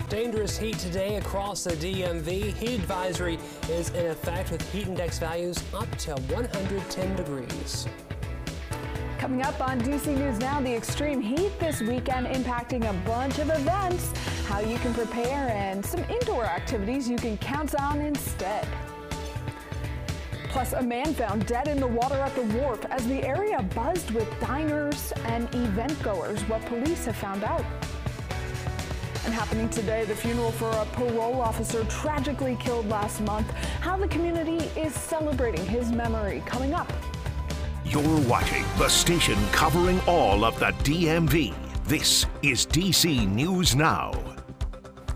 Dangerous heat today across the DMV. Heat advisory is in effect with heat index values up to 110 degrees. Coming up on DC News Now, the extreme heat this weekend impacting a bunch of events, how you can prepare, and some indoor activities you can count on instead. Plus, a man found dead in the water at the wharf as the area buzzed with diners and event goers, what police have found out. And happening today, the funeral for a parole officer tragically killed last month, how the community is celebrating his memory, coming up. You're watching the station covering all of the DMV. This is DC News Now.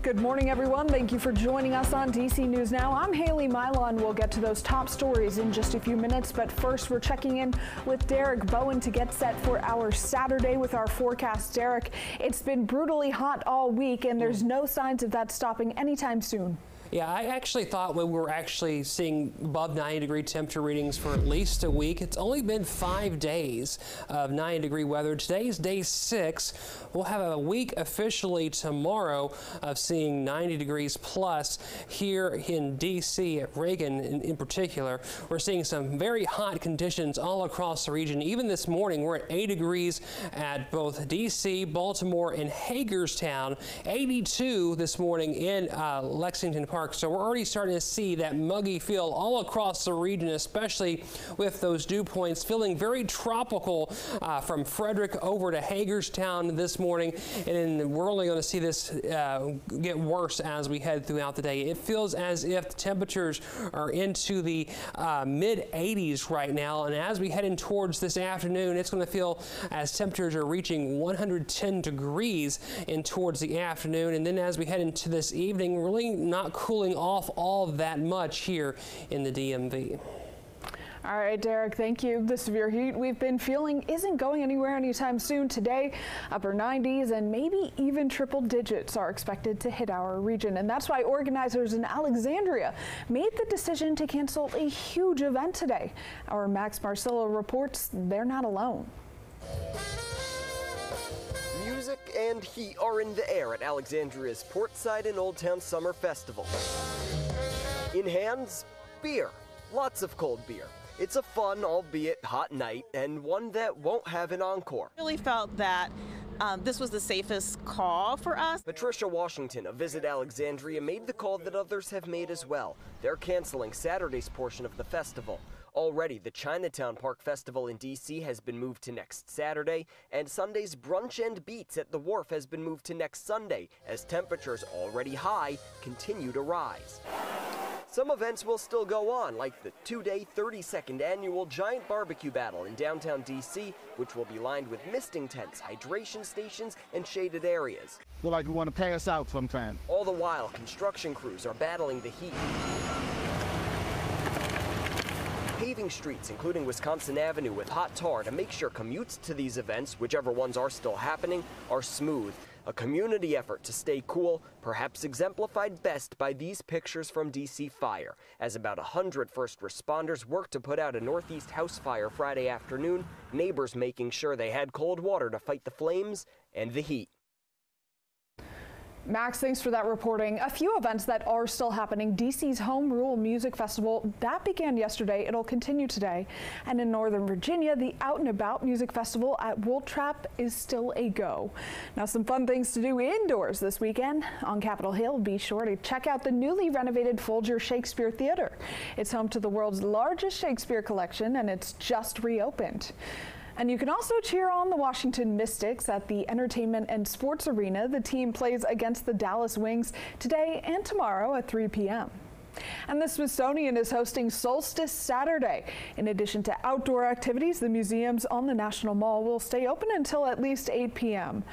Good morning, everyone. Thank you for joining us on DC News Now. I'm Haley Milon. We'll get to those top stories in just a few minutes, but first we're checking in with Derek Bowen to get set for our Saturday with our forecast. Derek, it's been brutally hot all week, and there's no signs of that stopping anytime soon. Yeah, I actually thought we were actually seeing above 90-degree temperature readings for at least a week. It's only been 5 days of 90-degree weather. Today's day 6. We'll have a week officially tomorrow of seeing 90 degrees plus here in D.C. at Reagan in particular. We're seeing some very hot conditions all across the region. Even this morning, we're at 80 degrees at both D.C., Baltimore, and Hagerstown. 82 this morning in Lexington Park. So we're already starting to see that muggy feel all across the region, especially with those dew points feeling very tropical from Frederick over to Hagerstown this morning. And we're only going to see this get worse as we head throughout the day. It feels as if the temperatures are into the mid 80s right now. And as we head in towards this afternoon, it's going to feel as temperatures are reaching 110 degrees in towards the afternoon. And then as we head into this evening, really not cooling off all that much here in the DMV. All right, Derek, thank you. The severe heat we've been feeling isn't going anywhere anytime soon. Today, upper 90s and maybe even triple digits are expected to hit our region. And that's why organizers in Alexandria made the decision to cancel a huge event today. Our Max Marcillo reports they're not alone. Music and heat are in the air at Alexandria's Portside and Old Town Summer Festival. In hands, beer. Lots of cold beer. It's a fun, albeit hot night, and one that won't have an encore. I really felt that this was the safest call for us. Patricia Washington of Visit Alexandria made the call that others have made as well. They're canceling Saturday's portion of the festival. Already, the Chinatown Park Festival in D.C. has been moved to next Saturday, and Sunday's Brunch and Beats at the Wharf has been moved to next Sunday, as temperatures already high continue to rise. Some events will still go on, like the 2-day, 30-second annual Giant Barbecue Battle in downtown D.C., which will be lined with misting tents, hydration stations, and shaded areas. Look like we want to pass out sometime. All the while, construction crews are battling the heat. Paving streets, including Wisconsin Avenue, with hot tar to make sure commutes to these events, whichever ones are still happening, are smooth. A community effort to stay cool, perhaps exemplified best by these pictures from DC Fire, as about 100 first responders worked to put out a Northeast house fire Friday afternoon, neighbors making sure they had cold water to fight the flames and the heat. Max, thanks for that reporting. A few events that are still happening. DC's Home Rule Music Festival, that began yesterday. It'll continue today. And in Northern Virginia, the Out and About Music Festival at Wolf Trap is still a go. Now, some fun things to do indoors this weekend. On Capitol Hill, be sure to check out the newly renovated Folger Shakespeare Theater. It's home to the world's largest Shakespeare collection, and it's just reopened. And you can also cheer on the Washington Mystics at the Entertainment and Sports Arena. The team plays against the Dallas Wings today and tomorrow at 3 p.m. And the Smithsonian is hosting Solstice Saturday. In addition to outdoor activities, the museums on the National Mall will stay open until at least 8 p.m.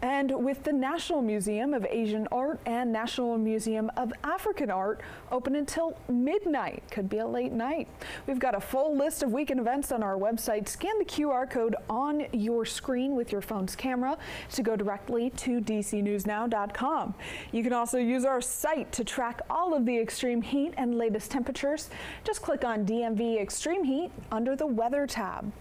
And with the National Museum of Asian Art and National Museum of African Art open until midnight. Could be a late night. We've got a full list of weekend events on our website. Scan the QR code on your screen with your phone's camera to go directly to DCNewsNow.com. You can also use our site to track all of the extreme heat and latest temperatures. Just click on DMV Extreme Heat under the Weather tab.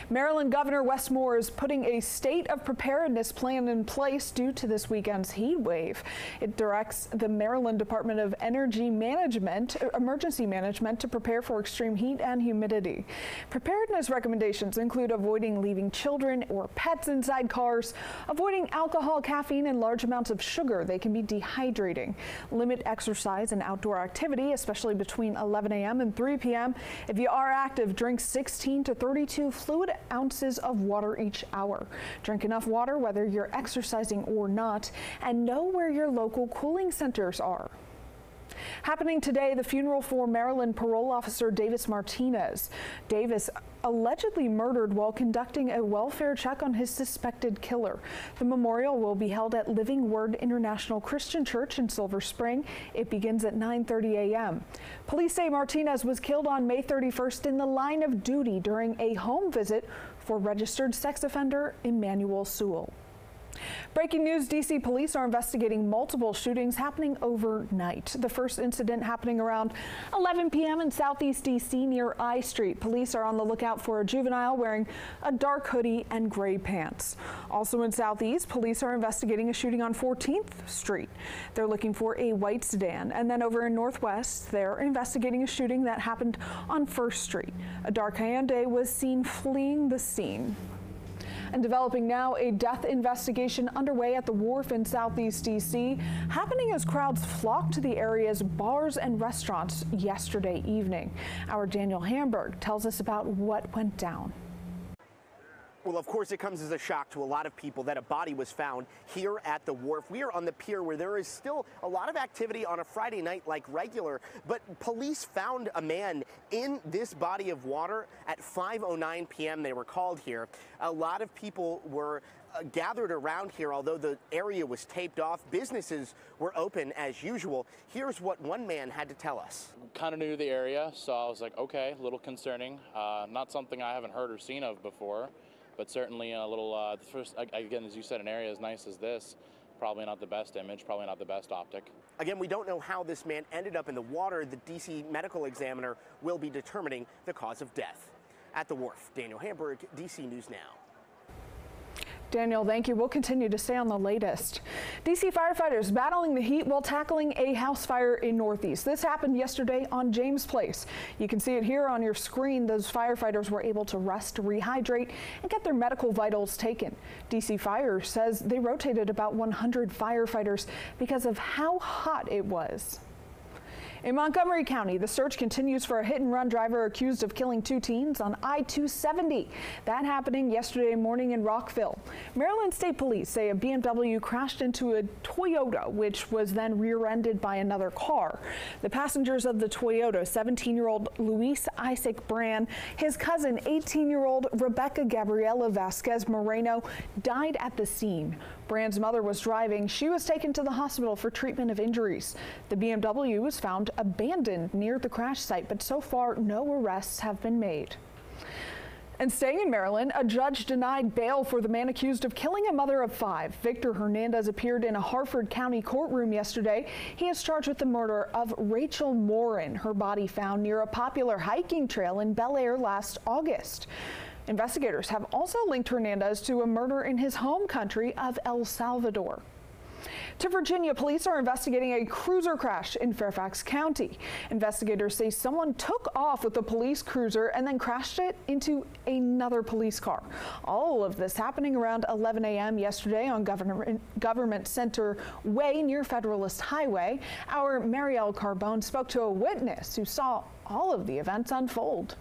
Maryland Governor Wes Moore is putting a state of preparedness plan in place due to this weekend's heat wave. It directs the Maryland Department of Emergency Management to prepare for extreme heat and humidity. Preparedness recommendations include avoiding leaving children or pets inside cars, avoiding alcohol, caffeine, and large amounts of sugar. They can be dehydrating. Limit exercise and outdoor activity, especially between 11 a.m. and 3 p.m. If you are active, drink 16 to 32 fluid ounces of water each hour. Drink enough water whether you're exercising or not, and know where your local cooling centers are. Happening today, the funeral for Maryland parole officer Davis Martinez. Davis allegedly murdered while conducting a welfare check on his suspected killer. The memorial will be held at Living Word International Christian Church in Silver Spring. It begins at 9:30 a.m. Police say Martinez was killed on May 31st in the line of duty during a home visit for registered sex offender Emmanuel Sewell. Breaking news, D.C. police are investigating multiple shootings happening overnight. The first incident happening around 11 p.m. in Southeast D.C. near I Street. Police are on the lookout for a juvenile wearing a dark hoodie and gray pants. Also in Southeast, police are investigating a shooting on 14th Street. They're looking for a white sedan. And then over in Northwest, they're investigating a shooting that happened on 1st Street. A dark Hyundai was seen fleeing the scene. And developing now, a death investigation underway at the Wharf in Southeast D.C., happening as crowds flocked to the area's bars and restaurants yesterday evening. Our Daniel Hamburg tells us about what went down. Well, of course, it comes as a shock to a lot of people that a body was found here at the Wharf. We are on the pier where there is still a lot of activity on a Friday night like regular, but police found a man in this body of water at 5:09 p.m. They were called here. A lot of people were gathered around here, although the area was taped off. Businesses were open as usual. Here's what one man had to tell us. Kind of new to the area, so I was like, okay, a little concerning. Not something I haven't heard or seen of before. But certainly a little, first, again, as you said, an area as nice as this, probably not the best image, probably not the best optic. Again, we don't know how this man ended up in the water. The D.C. medical examiner will be determining the cause of death. At the Wharf, Daniel Hamburg, D.C. News Now. Daniel, thank you. We'll continue to stay on the latest. D.C. firefighters battling the heat while tackling a house fire in Northeast. This happened yesterday on James Place. You can see it here on your screen. Those firefighters were able to rest, rehydrate, and get their medical vitals taken. D.C. Fire says they rotated about 100 firefighters because of how hot it was. In Montgomery County, the search continues for a hit-and-run driver accused of killing 2 teens on I-270. That happening yesterday morning in Rockville. Maryland State Police say a BMW crashed into a Toyota, which was then rear-ended by another car. The passengers of the Toyota, 17-year-old Luis Isaac Brand, his cousin, 18-year-old Rebecca Gabriela Vasquez Moreno, died at the scene. Brand's mother was driving. She was taken to the hospital for treatment of injuries. The BMW was found abandoned near the crash site, but so far no arrests have been made. And staying in Maryland, a judge denied bail for the man accused of killing a mother of 5. Victor Hernandez appeared in a Harford County courtroom yesterday. He is charged with the murder of Rachel Morin, her body found near a popular hiking trail in Bel Air last August. Investigators have also linked Hernandez to a murder in his home country of El Salvador. To Virginia, police are investigating a cruiser crash in Fairfax County. Investigators say someone took off with a police cruiser and then crashed it into another police car. All of this happening around 11 a.m. yesterday on Government Center Way near Federalist Highway. Our Marielle Carbone spoke to a witness who saw all of the events unfold.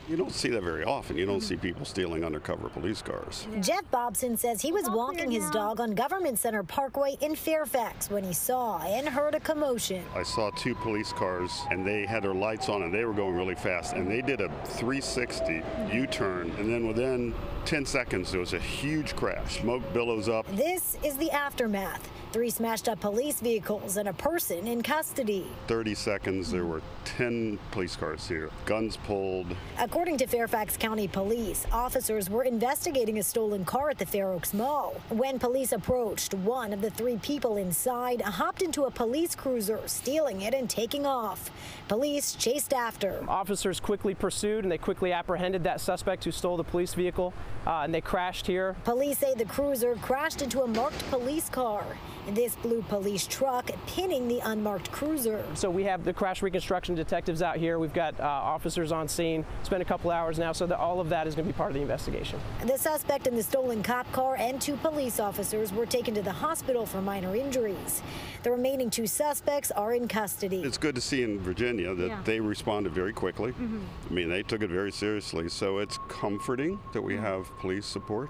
You don't see that very often. You don't see people stealing undercover police cars. Jeff Bobson says he was walking his dog on Government Center Parkway in Fairfax when he saw and heard a commotion. I saw 2 police cars, and they had their lights on, and they were going really fast, and they did a 360 U-turn, and then within 10 seconds, there was a huge crash. Smoke billows up. This is the aftermath. 3 smashed up police vehicles and a person in custody. 30 seconds, there were 10 police cars here. Guns pulled. According to Fairfax County Police, officers were investigating a stolen car at the Fair Oaks Mall. When police approached, one of the 3 people inside hopped into a police cruiser, stealing it and taking off. Police chased after. Officers quickly pursued and they quickly apprehended that suspect who stole the police vehicle, and they crashed here. Police say the cruiser crashed into a marked police car. This blue police truck pinning the unmarked cruiser. So we have the crash reconstruction detectives out here. We've got officers on scene. It's been a couple hours now, so all of that is going to be part of the investigation. The suspect in the stolen cop car and 2 police officers were taken to the hospital for minor injuries. The remaining 2 suspects are in custody. It's good to see in Virginia that they responded very quickly. I mean, they took it very seriously, so it's comforting that we have police support.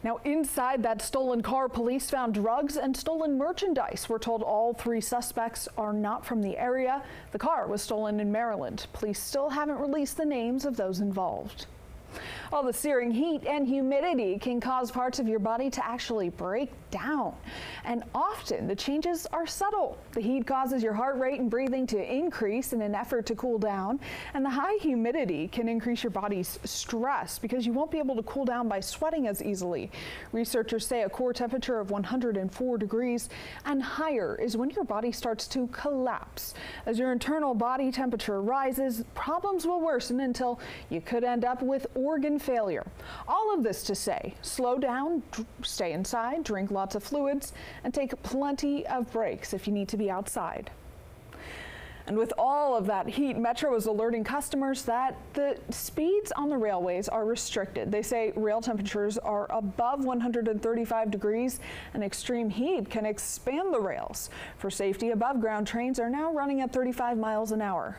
Now, inside that stolen car, police found drugs and stolen merchandise. We're told all 3 suspects are not from the area. The car was stolen in Maryland. Police still haven't released the names of those involved. Well, the searing heat and humidity can cause parts of your body to actually break down. And often the changes are subtle. The heat causes your heart rate and breathing to increase in an effort to cool down. And the high humidity can increase your body's stress because you won't be able to cool down by sweating as easily. Researchers say a core temperature of 104 degrees and higher is when your body starts to collapse. As your internal body temperature rises, problems will worsen until you could end up with organ failure. All of this to say, slow down, stay inside, drink lots of fluids, and take plenty of breaks if you need to be outside. And with all of that heat, Metro is alerting customers that the speeds on the railways are restricted. They say rail temperatures are above 135 degrees and extreme heat can expand the rails. For safety, above ground trains are now running at 35 miles an hour.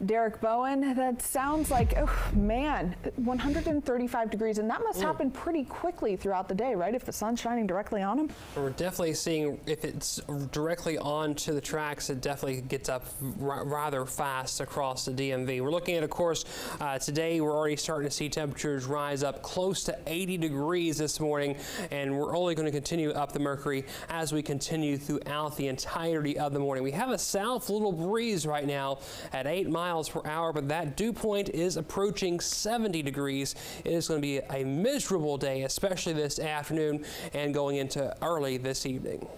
Derek Bowen, that sounds like, oh man, 135 degrees, and that must happen pretty quickly throughout the day, right? If the sun's shining directly on them. We're definitely seeing if it's directly onto the tracks, it definitely gets up rather fast across the DMV. We're looking at, of course, today we're already starting to see temperatures rise up close to 80 degrees this morning, and we're only going to continue up the mercury as we continue throughout the entirety of the morning. We have a south little breeze right now at 8 miles per hour, but that dew point is approaching 70 degrees. It is going to be a miserable day, especially this afternoon and going into early this evening.